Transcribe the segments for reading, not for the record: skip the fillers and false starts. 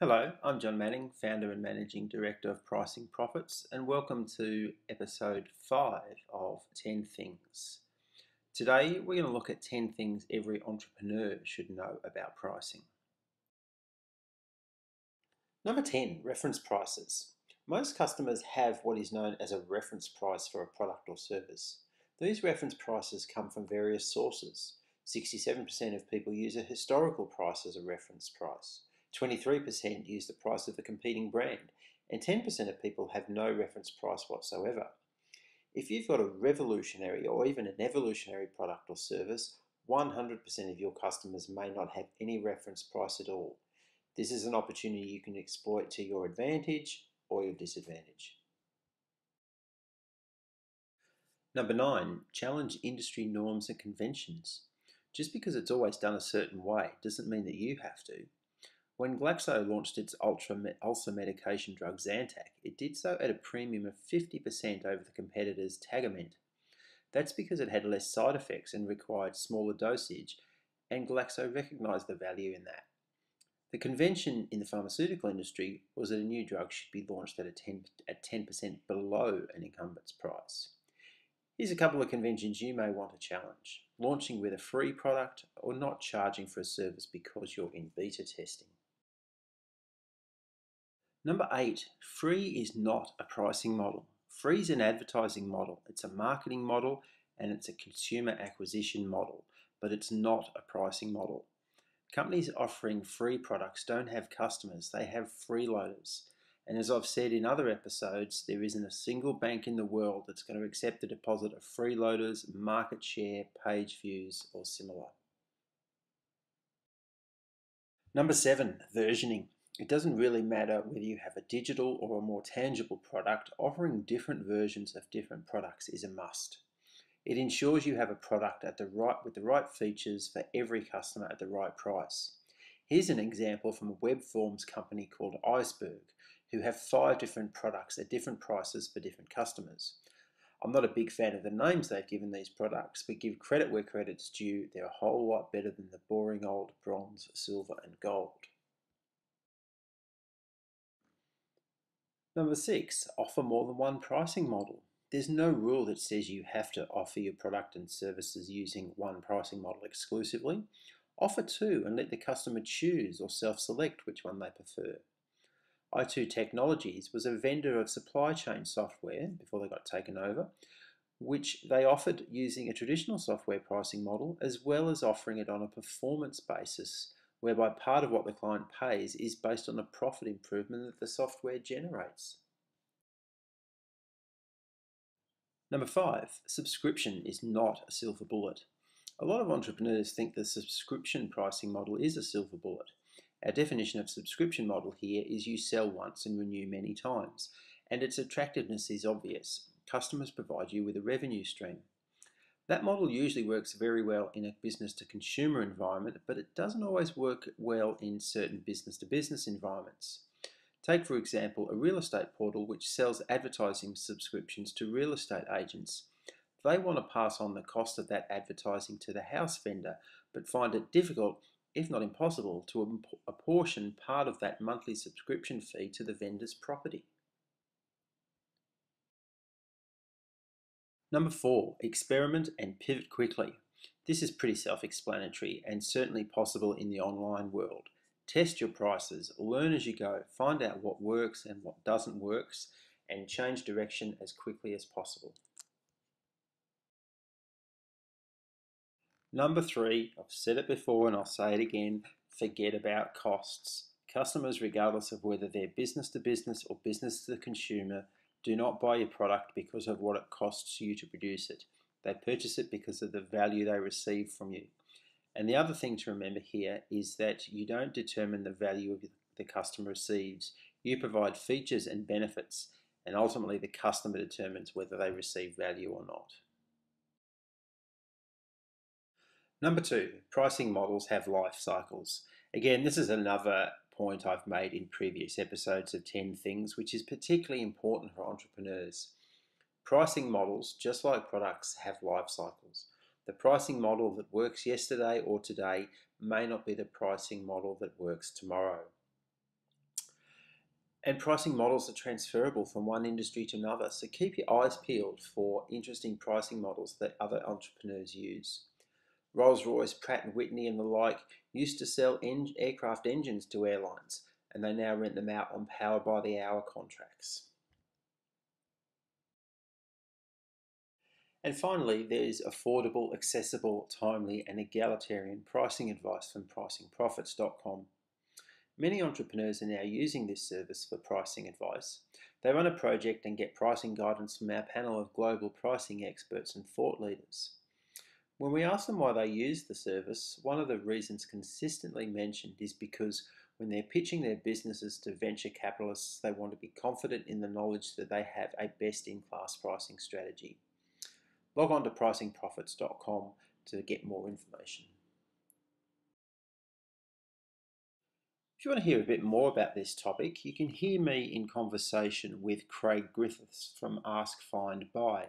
Hello, I'm Jon Manning, founder and managing director of Pricing Profits, and welcome to episode 5 of 10 Things. Today, we're going to look at 10 things every entrepreneur should know about pricing. Number 10, reference prices. Most customers have what is known as a reference price for a product or service. These reference prices come from various sources. 67% of people use a historical price as a reference price. 23% use the price of the competing brand, and 10% of people have no reference price whatsoever. If you've got a revolutionary or even an evolutionary product or service, 100% of your customers may not have any reference price at all. This is an opportunity you can exploit to your advantage or your disadvantage. Number 9, challenge industry norms and conventions. Just because it's always done a certain way doesn't mean that you have to. When Glaxo launched its ulcer medication drug Zantac, it did so at a premium of 50% over the competitor's Tagamet. That's because it had less side effects and required smaller dosage, and Glaxo recognised the value in that. The convention in the pharmaceutical industry was that a new drug should be launched at 10% below an incumbent's price. Here's a couple of conventions you may want to challenge: launching with a free product or not charging for a service because you're in beta testing. Number 8, free is not a pricing model. Free is an advertising model, it's a marketing model, and it's a consumer acquisition model, but it's not a pricing model. Companies offering free products don't have customers, they have freeloaders. And as I've said in other episodes, there isn't a single bank in the world that's going to accept a deposit of freeloaders, market share, page views, or similar. Number 7, versioning. It doesn't really matter whether you have a digital or a more tangible product, offering different versions of different products is a must. It ensures you have a product with the right features for every customer at the right price. Here's an example from a web forms company called Iceberg, who have 5 different products at different prices for different customers. I'm not a big fan of the names they've given these products, but give credit where credit's due, they're a whole lot better than the boring old bronze, silver and gold. Number 6, offer more than one pricing model. There's no rule that says you have to offer your product and services using one pricing model exclusively. Offer 2 and let the customer choose or self-select which one they prefer. i2 Technologies was a vendor of supply chain software before they got taken over, which they offered using a traditional software pricing model as well as offering it on a performance basis, whereby part of what the client pays is based on the profit improvement that the software generates. Number 5, subscription is not a silver bullet. A lot of entrepreneurs think the subscription pricing model is a silver bullet. Our definition of subscription model here is you sell once and renew many times, and its attractiveness is obvious. Customers provide you with a revenue stream. That model usually works very well in a business-to-consumer environment, but it doesn't always work well in certain business-to-business environments. Take, for example, a real estate portal which sells advertising subscriptions to real estate agents. They want to pass on the cost of that advertising to the house vendor, but find it difficult, if not impossible, to apportion part of that monthly subscription fee to the vendor's property. Number 4, experiment and pivot quickly. This is pretty self-explanatory and certainly possible in the online world. Test your prices, learn as you go, find out what works and what doesn't work, and change direction as quickly as possible. Number 3, I've said it before and I'll say it again, forget about costs. Customers, regardless of whether they're business to business or business to the consumer, do not buy your product because of what it costs you to produce it. They purchase it because of the value they receive from you. And the other thing to remember here is that you don't determine the value the customer receives. You provide features and benefits, and ultimately the customer determines whether they receive value or not. Number 2, pricing models have life cycles. Again, this is another point I've made in previous episodes of 10 Things, which is particularly important for entrepreneurs. Pricing models, just like products, have life cycles. The pricing model that works yesterday or today may not be the pricing model that works tomorrow. And pricing models are transferable from one industry to another, so keep your eyes peeled for interesting pricing models that other entrepreneurs use. Rolls-Royce, Pratt & Whitney and the like used to sell aircraft engines to airlines, and they now rent them out on power-by-the-hour contracts. And finally, there is affordable, accessible, timely and egalitarian pricing advice from PricingProphets.com. Many entrepreneurs are now using this service for pricing advice. They run a project and get pricing guidance from our panel of global pricing experts and thought leaders. When we ask them why they use the service, one of the reasons consistently mentioned is because when they're pitching their businesses to venture capitalists, they want to be confident in the knowledge that they have a best-in-class pricing strategy. Log on to PricingProphets.com to get more information. If you want to hear a bit more about this topic, you can hear me in conversation with Craig Griffiths from Ask Find Buy.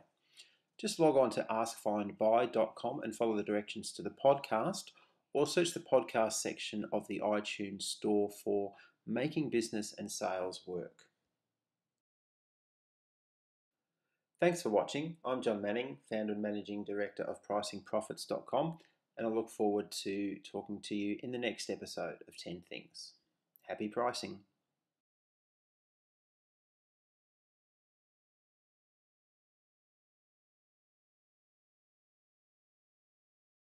Just log on to askfindbuy.com and follow the directions to the podcast, or search the podcast section of the iTunes store for Making Business and Sales Work. Thanks for watching. I'm Jon Manning, founder and managing director of PricingProphets.com, and I look forward to talking to you in the next episode of 10 Things. Happy pricing.